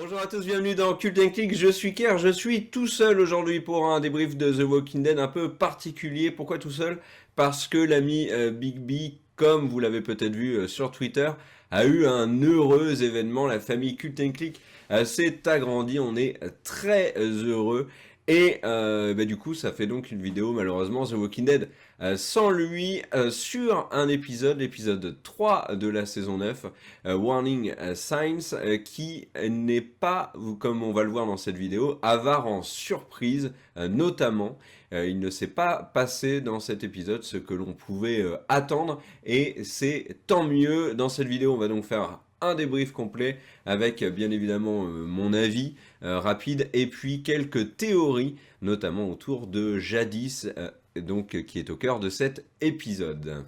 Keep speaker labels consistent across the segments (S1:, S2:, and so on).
S1: Bonjour à tous, bienvenue dans Cult & Click, je suis Kerr, je suis tout seul aujourd'hui pour un débrief de The Walking Dead un peu particulier. Pourquoi tout seul? Parce que l'ami Big B, comme vous l'avez peut-être vu sur Twitter, a eu un heureux événement. La famille Cult & Click s'est agrandie, on est très heureux. Et du coup, ça fait donc une vidéo, malheureusement, The Walking Dead sans lui, sur un épisode, l'épisode 3 de la saison 9, Warning Signs, qui n'est pas, comme on va le voir dans cette vidéo, avare en surprise, notamment. Il ne s'est pas passé dans cet épisode ce que l'on pouvait attendre, et c'est tant mieux. Dans cette vidéo, on va donc faire un débrief complet avec bien évidemment mon avis rapide et puis quelques théories, notamment autour de Jadis, donc qui est au cœur de cet épisode.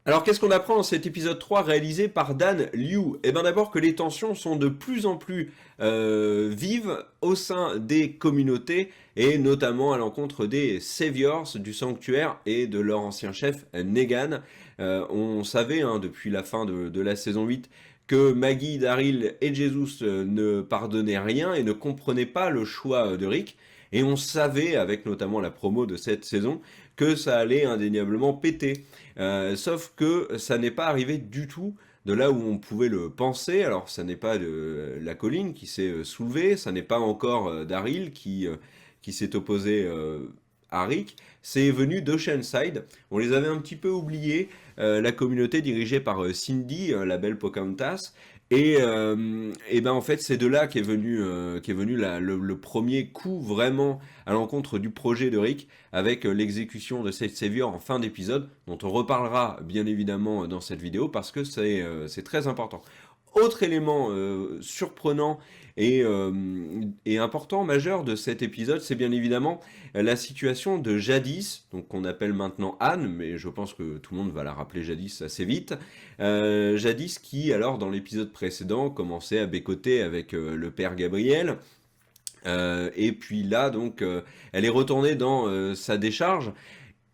S1: Alors qu'est-ce qu'on apprend dans cet épisode 3 réalisé par Dan Liu? Eh bien d'abord que les tensions sont de plus en plus vives au sein des communautés et notamment à l'encontre des Saviors du sanctuaire et de leur ancien chef Negan. On savait depuis la fin de la saison 8 que Maggie, Daryl et Jesus ne pardonnaient rien et ne comprenaient pas le choix de Rick. Et on savait, avec notamment la promo de cette saison, que ça allait indéniablement péter. Sauf que ça n'est pas arrivé du tout de là où on pouvait le penser. Alors ça n'est pas de la colline qui s'est soulevée, ça n'est pas encore Daryl qui s'est opposé à Rick, c'est venu d'Oceanside. On les avait un petit peu oubliés, la communauté dirigée par Cindy, la belle Pocahontas. Et ben en fait c'est de là qu'est venu le premier coup vraiment à l'encontre du projet de Rick avec l'exécution de cette Savior en fin d'épisode dont on reparlera bien évidemment dans cette vidéo parce que c'est très important. Autre élément surprenant et important, majeur de cet épisode, c'est bien évidemment la situation de Jadis, donc qu'on appelle maintenant Anne, mais je pense que tout le monde va la rappeler Jadis assez vite. Jadis qui, alors dans l'épisode précédent, commençait à bécoter avec le père Gabriel. Et puis là, donc, elle est retournée dans sa décharge.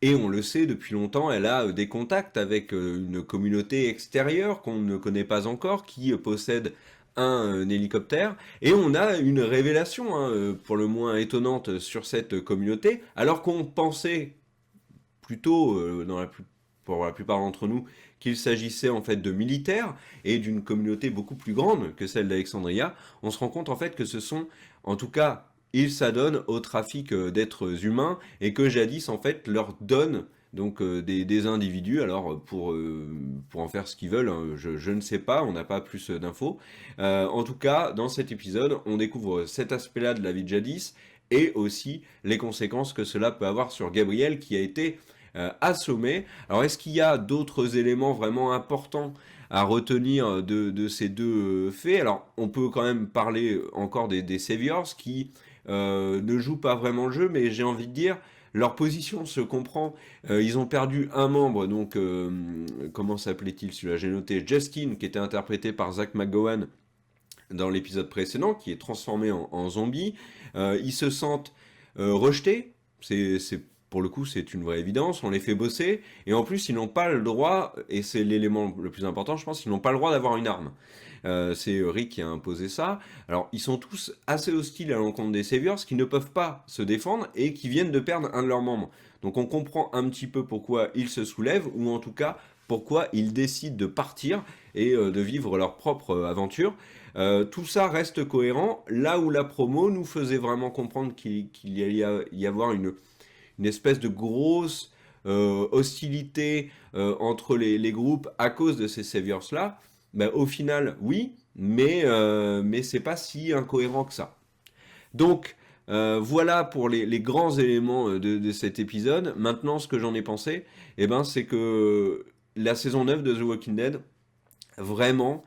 S1: Et on le sait depuis longtemps, elle a des contacts avec une communauté extérieure qu'on ne connaît pas encore, qui possède un hélicoptère. Et on a une révélation, pour le moins étonnante, sur cette communauté, alors qu'on pensait plutôt, pour la plupart d'entre nous, qu'il s'agissait en fait de militaires et d'une communauté beaucoup plus grande que celle d'Alexandria. On se rend compte en fait que ce sont, en tout cas, ils s'adonnent au trafic d'êtres humains et que jadis en fait leur donne donc des individus, alors pour en faire ce qu'ils veulent, je ne sais pas, on n'a pas plus d'infos. En tout cas, dans cet épisode, on découvre cet aspect-là de la vie de Jadis et aussi les conséquences que cela peut avoir sur Gabriel qui a été assommé. Alors est-ce qu'il y a d'autres éléments vraiment importants à retenir de ces deux faits? Alors on peut quand même parler encore des Saviors qui ne jouent pas vraiment le jeu, mais j'ai envie de dire leur position se comprend. Ils ont perdu un membre, donc comment s'appelait-il celui-là? J'ai noté Justin, qui était interprété par Zach McGowan dans l'épisode précédent, qui est transformé en zombie. Ils se sentent rejetés. C'est pour le coup, c'est une vraie évidence. On les fait bosser et en plus, ils n'ont pas le droit, et c'est l'élément le plus important, je pense, ils n'ont pas le droit d'avoir une arme. C'est Rick qui a imposé ça. Alors, ils sont tous assez hostiles à l'encontre des Saviors, qui ne peuvent pas se défendre et qui viennent de perdre un de leurs membres. Donc, on comprend un petit peu pourquoi ils se soulèvent, ou en tout cas pourquoi ils décident de partir et de vivre leur propre aventure. Tout ça reste cohérent, là où la promo nous faisait vraiment comprendre qu'il allait y avoir une espèce de grosse hostilité entre les groupes à cause de ces Saviors-là. Ben, au final, oui, mais c'est pas si incohérent que ça. Donc, voilà pour les grands éléments de cet épisode. Maintenant, ce que j'en ai pensé, eh ben, c'est que la saison 9 de The Walking Dead, vraiment,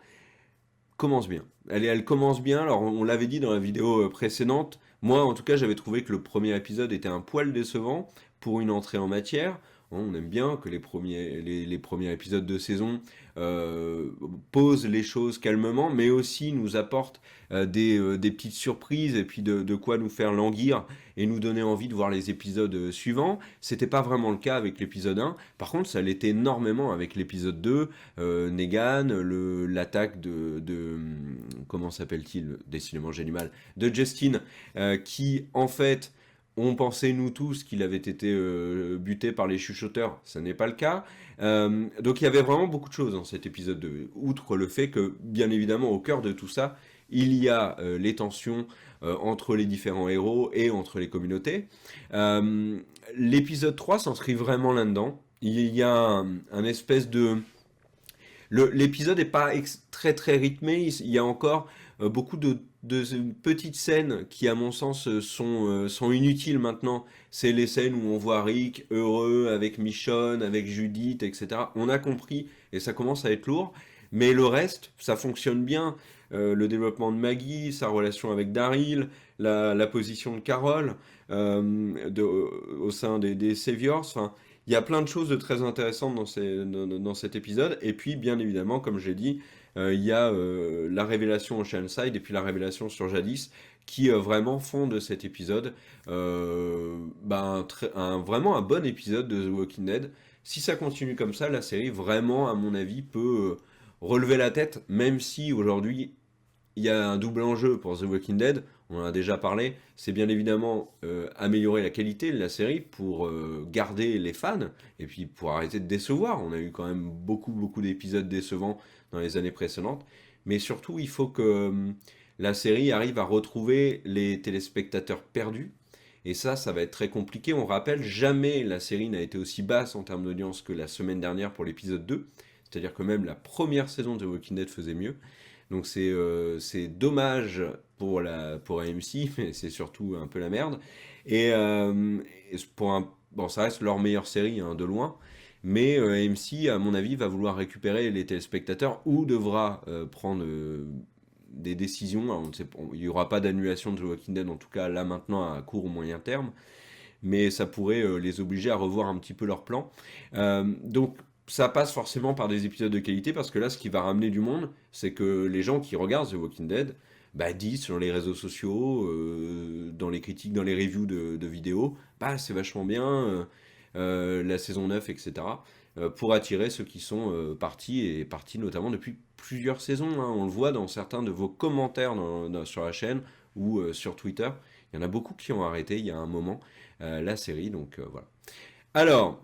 S1: commence bien. Elle commence bien, alors on l'avait dit dans la vidéo précédente, moi en tout cas j'avais trouvé que le premier épisode était un poil décevant pour une entrée en matière. On aime bien que les premiers épisodes de saison euh, posent les choses calmement, mais aussi nous apportent des petites surprises et puis de quoi nous faire languir et nous donner envie de voir les épisodes suivants. C'était pas vraiment le cas avec l'épisode 1. Par contre, ça l'était énormément avec l'épisode 2. Negan, l'attaque comment s'appelle-t-il? Décidément, j'ai du mal. De Justin, qui en fait on pensait nous tous qu'il avait été buté par les chuchoteurs, ça n'est pas le cas. Donc il y avait vraiment beaucoup de choses dans cet épisode 2, outre le fait que, bien évidemment, au cœur de tout ça, il y a les tensions entre les différents héros et entre les communautés. Euh, L'épisode 3 s'inscrit vraiment là-dedans. Il y a un espèce de... L'épisode n'est pas très très rythmé, il y a encore beaucoup de petites scènes qui, à mon sens, sont inutiles maintenant. C'est les scènes où on voit Rick heureux avec Michonne, avec Judith, etc. On a compris et ça commence à être lourd, mais le reste, ça fonctionne bien. Le développement de Maggie, sa relation avec Daryl, la position de Carol au sein des Saviors. Enfin, il y a plein de choses de très intéressantes dans cet épisode. Et puis, bien évidemment, comme j'ai dit, il y a la révélation Oceanside et puis la révélation sur Jadis qui vraiment font de cet épisode vraiment un bon épisode de The Walking Dead. Si ça continue comme ça, la série vraiment, à mon avis, peut relever la tête, même si aujourd'hui il y a un double enjeu pour The Walking Dead, on en a déjà parlé, c'est bien évidemment améliorer la qualité de la série pour garder les fans et puis pour arrêter de décevoir. On a eu quand même beaucoup d'épisodes décevants dans les années précédentes, mais surtout il faut que la série arrive à retrouver les téléspectateurs perdus. Et ça va être très compliqué. On rappelle, jamais la série n'a été aussi basse en termes d'audience que la semaine dernière pour l'épisode 2. C'est-à-dire que même la première saison de The Walking Dead faisait mieux. Donc c'est dommage pour AMC, mais c'est surtout un peu la merde. Et bon, ça reste leur meilleure série, hein, de loin. Mais AMC, à mon avis, va vouloir récupérer les téléspectateurs ou devra prendre des décisions. Alors, il n'y aura pas d'annulation de The Walking Dead, en tout cas là maintenant à court ou moyen terme. Mais ça pourrait les obliger à revoir un petit peu leur plan. Donc ça passe forcément par des épisodes de qualité parce que là, ce qui va ramener du monde, c'est que les gens qui regardent The Walking Dead disent sur les réseaux sociaux, dans les critiques, dans les reviews de vidéos, c'est vachement bien, la saison 9, etc. Pour attirer ceux qui sont partis notamment depuis plusieurs saisons, hein. On le voit dans certains de vos commentaires sur la chaîne ou sur Twitter. Il y en a beaucoup qui ont arrêté il y a un moment la série, donc voilà. Alors,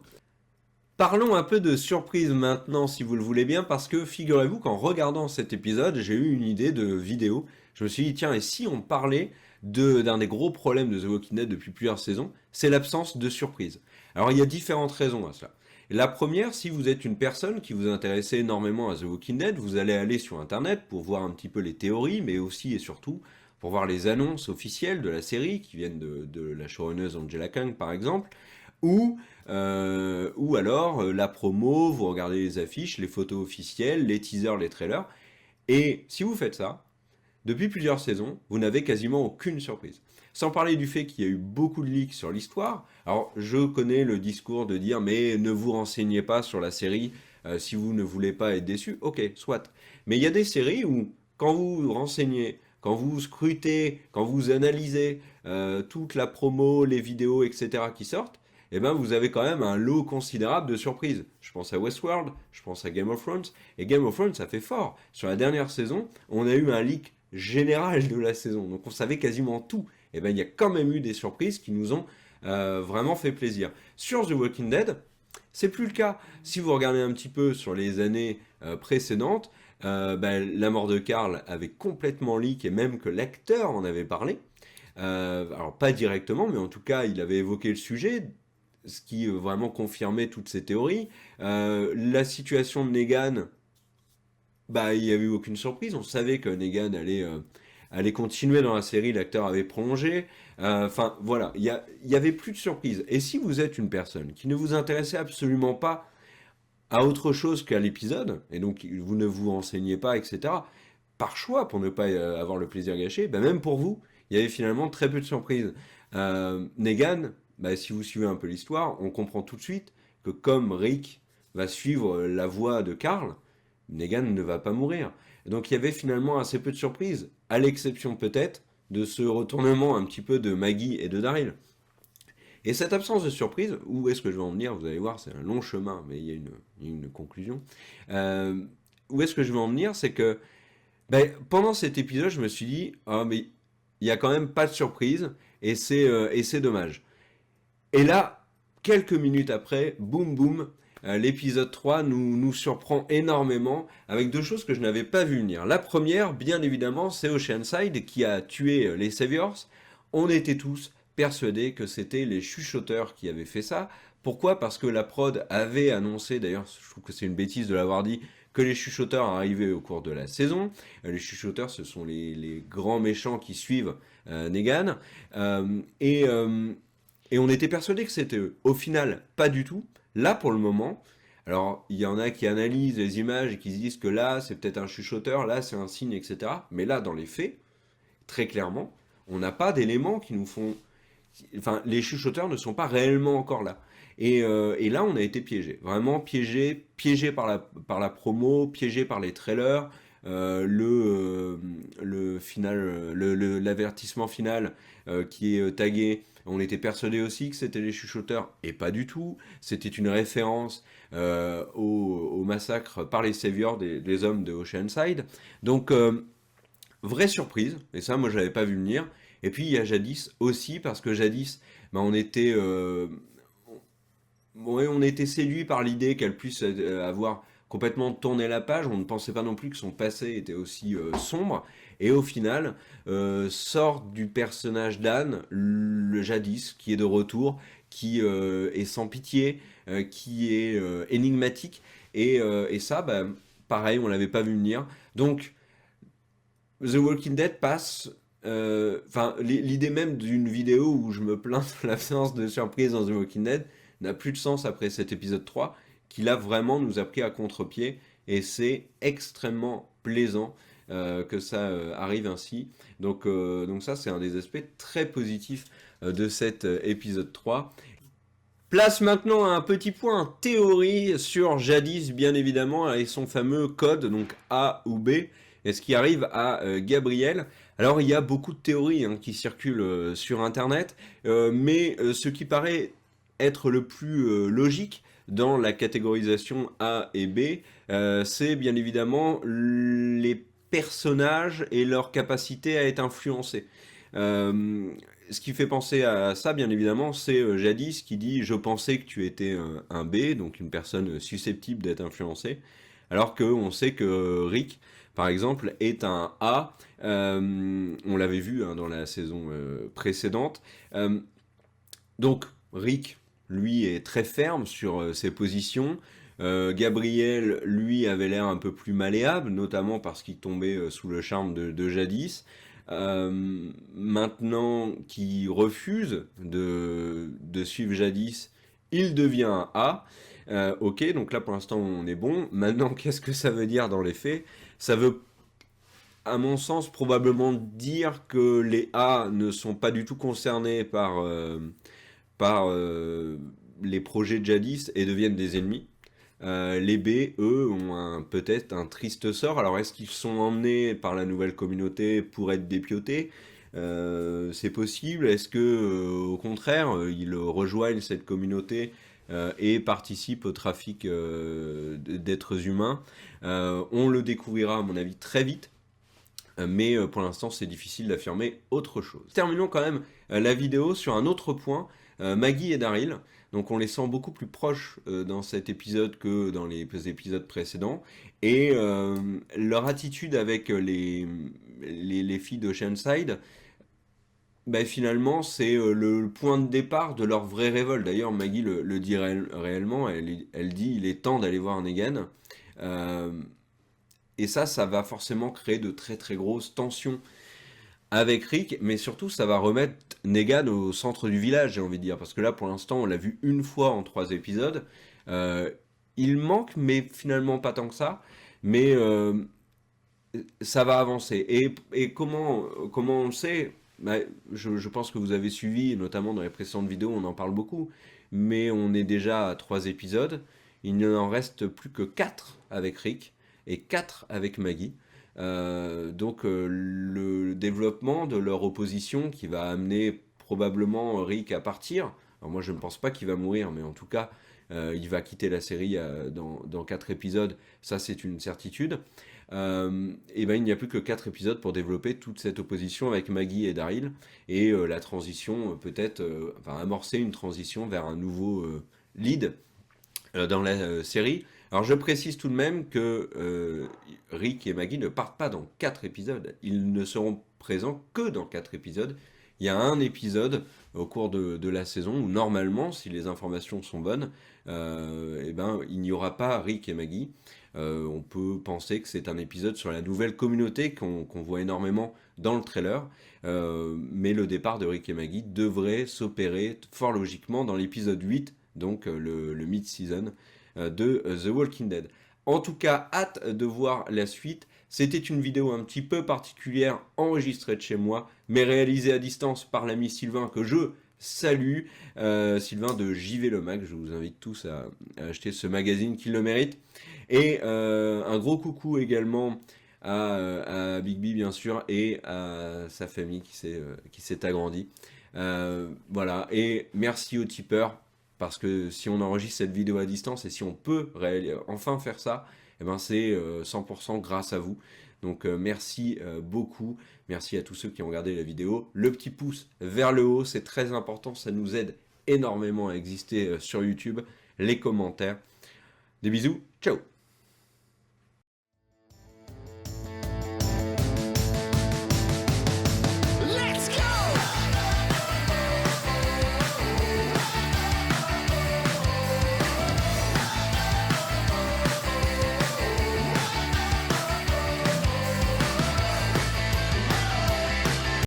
S1: parlons un peu de surprise maintenant, si vous le voulez bien, parce que figurez-vous qu'en regardant cet épisode, j'ai eu une idée de vidéo. Je me suis dit, tiens, et si on parlait d'un des gros problèmes de The Walking Dead depuis plusieurs saisons, c'est l'absence de surprise. Alors, il y a différentes raisons à cela. La première, si vous êtes une personne qui vous intéressez énormément à The Walking Dead, vous allez aller sur Internet pour voir un petit peu les théories, mais aussi et surtout pour voir les annonces officielles de la série qui viennent de la showrunneuse Angela Kang, par exemple, ou alors la promo, vous regardez les affiches, les photos officielles, les teasers, les trailers. Et si vous faites ça, depuis plusieurs saisons, vous n'avez quasiment aucune surprise. Sans parler du fait qu'il y a eu beaucoup de leaks sur l'histoire. Alors, je connais le discours de dire, mais ne vous renseignez pas sur la série si vous ne voulez pas être déçu. Ok, soit. Mais il y a des séries où, quand vous vous renseignez, quand vous scrutez, quand vous analysez toute la promo, les vidéos, etc. qui sortent, eh ben vous avez quand même un lot considérable de surprises. Je pense à Westworld, je pense à Game of Thrones, et Game of Thrones ça fait fort. Sur la dernière saison, on a eu un leak général de la saison, donc on savait quasiment tout. Et ben il y a quand même eu des surprises qui nous ont vraiment fait plaisir. Sur The Walking Dead, c'est plus le cas. Si vous regardez un petit peu sur les années précédentes, la mort de Carl avait complètement leak et même que l'acteur en avait parlé. Alors pas directement, mais en tout cas il avait évoqué le sujet, ce qui vraiment confirmait toutes ces théories. La situation de Negan, il n'y avait eu aucune surprise. On savait que Negan allait continuer dans la série, l'acteur avait prolongé. Enfin, voilà, il y avait plus de surprise. Et si vous êtes une personne qui ne vous intéressait absolument pas à autre chose qu'à l'épisode, et donc vous ne vous renseignez pas, etc., par choix, pour ne pas avoir le plaisir gâché, même pour vous, il y avait finalement très peu de surprises. Negan, si vous suivez un peu l'histoire, on comprend tout de suite que comme Rick va suivre la voie de Carl, Negan ne va pas mourir. Donc il y avait finalement assez peu de surprises, à l'exception peut-être de ce retournement un petit peu de Maggie et de Daryl. Et cette absence de surprise, où est-ce que je vais en venir? Vous allez voir, c'est un long chemin, mais il y a une conclusion. Euh, où est-ce que je vais en venir? C'est que pendant cet épisode, je me suis dit, ah, mais il y a quand même pas de surprise, et c'est dommage. Et là, quelques minutes après, boum boum, l'épisode 3 nous surprend énormément avec deux choses que je n'avais pas vu venir. La première, bien évidemment, c'est Oceanside qui a tué les Saviors. On était tous persuadés que c'était les chuchoteurs qui avaient fait ça. Pourquoi? Parce que la prod avait annoncé, d'ailleurs, je trouve que c'est une bêtise de l'avoir dit, que les chuchoteurs arrivaient au cours de la saison. Les chuchoteurs, ce sont les grands méchants qui suivent Negan. Euh, et, euh, et on était persuadé que c'était eux. Au final, pas du tout. Là, pour le moment, alors il y en a qui analysent les images et qui se disent que là, c'est peut-être un chuchoteur, là, c'est un signe, etc. Mais là, dans les faits, très clairement, on n'a pas d'éléments qui nous font... Enfin, les chuchoteurs ne sont pas réellement encore là. Et là, on a été piégé. Vraiment piégé, piégé par la promo, piégé par les trailers. Le final, l'avertissement final qui est tagué, on était persuadé aussi que c'était les chuchoteurs, et pas du tout. C'était une référence au massacre par les saviors des hommes de Oceanside. Donc, vraie surprise, et ça, moi, je l'avais pas vu venir. Et puis, il y a Jadis aussi, parce que Jadis, on était ouais, on était séduit par l'idée qu'elle puisse avoir complètement tourné la page. On ne pensait pas non plus que son passé était aussi sombre. Et au final, sort du personnage d'Anne, le Jadis, qui est de retour, qui est sans pitié, qui est énigmatique. Et ça, pareil, on l'avait pas vu venir. Donc, The Walking Dead passe. Enfin, l'idée même d'une vidéo où je me plains de l'absence de surprise dans The Walking Dead n'a plus de sens après cet épisode 3, qui là vraiment nous a pris à contre-pied, et c'est extrêmement plaisant que ça arrive ainsi. Donc ça, c'est un des aspects très positifs de cet épisode 3. Place maintenant à un petit point théorie sur Jadis, bien évidemment, et son fameux code, donc A ou B, et ce qui arrive à Gabriel. Alors il y a beaucoup de théories qui circulent sur Internet, mais ce qui paraît être le plus logique dans la catégorisation A et B, c'est bien évidemment les personnages et leur capacité à être influencés. Euh, Ce qui fait penser à ça, bien évidemment, c'est Jadis qui dit je pensais que tu étais un B, donc une personne susceptible d'être influencée, alors qu'on sait que Rick, par exemple, est un A. On l'avait vu dans la saison précédente. Euh, donc Rick, lui, est très ferme sur ses positions. Gabriel, lui, avait l'air un peu plus malléable, notamment parce qu'il tombait sous le charme de Jadis. Maintenant qu'il refuse de suivre Jadis, il devient un A. Ok, donc là pour l'instant on est bon. Maintenant, qu'est-ce que ça veut dire dans les faits? Ça veut, à mon sens, probablement dire que les A ne sont pas du tout concernés par les projets de Jadis et deviennent des ennemis. Les B, eux, ont peut-être un triste sort. Alors, est-ce qu'ils sont emmenés par la nouvelle communauté pour être dépiautés? C'est possible. Est-ce que, au contraire, ils rejoignent cette communauté et participent au trafic d'êtres humains? On le découvrira, à mon avis, très vite. Mais pour l'instant, c'est difficile d'affirmer autre chose. Terminons quand même la vidéo sur un autre point. Maggie et Daryl. Donc on les sent beaucoup plus proches dans cet épisode que dans les épisodes précédents. Et leur attitude avec les filles d'Oceanside, finalement, c'est le point de départ de leur vraie révolte. D'ailleurs, Maggie le dit réellement. Elle dit il est temps d'aller voir Negan. Euh, et ça va forcément créer de très très grosses tensions avec Rick, mais surtout ça va remettre Negan au centre du village, j'ai envie de dire, parce que là pour l'instant on l'a vu une fois en 3 épisodes. Euh, il manque, mais finalement pas tant que ça. Mais ça va avancer. Et comment on le sait? Je pense que vous avez suivi, notamment dans les précédentes vidéos, on en parle beaucoup. mais on est déjà à 3 épisodes. Il n'en reste plus que 4 avec Rick et 4 avec Maggie. Donc le développement de leur opposition qui va amener probablement Rick à partir. Alors moi je ne pense pas qu'il va mourir, mais en tout cas il va quitter la série dans 4 épisodes, ça c'est une certitude. Et ben il n'y a plus que 4 épisodes pour développer toute cette opposition avec Maggie et Daryl, et la transition peut-être, enfin amorcer une transition vers un nouveau lead dans la série. Alors je précise tout de même que Rick et Maggie ne partent pas dans 4 épisodes. Ils ne seront présents que dans 4 épisodes. Il y a un épisode au cours de la saison où normalement, si les informations sont bonnes, eh ben, il n'y aura pas Rick et Maggie. On peut penser que c'est un épisode sur la nouvelle communauté qu'on voit énormément dans le trailer. Mais le départ de Rick et Maggie devrait s'opérer fort logiquement dans l'épisode 8, donc le mid-season de The Walking Dead. En tout cas, hâte de voir la suite. C'était une vidéo un petit peu particulière, enregistrée de chez moi, mais réalisée à distance par l'ami Sylvain, que je salue. Sylvain de JV Le Mag, je vous invite tous à acheter ce magazine qui le mérite. Et un gros coucou également à Big B, bien sûr, et à sa famille qui s'est agrandie. Voilà, et merci aux tipeurs, parce que si on enregistre cette vidéo à distance et si on peut enfin faire ça, eh ben c'est 100% grâce à vous. Donc merci beaucoup, merci à tous ceux qui ont regardé la vidéo. Le petit pouce vers le haut, c'est très important, ça nous aide énormément à exister sur YouTube. Les commentaires. Des bisous, ciao!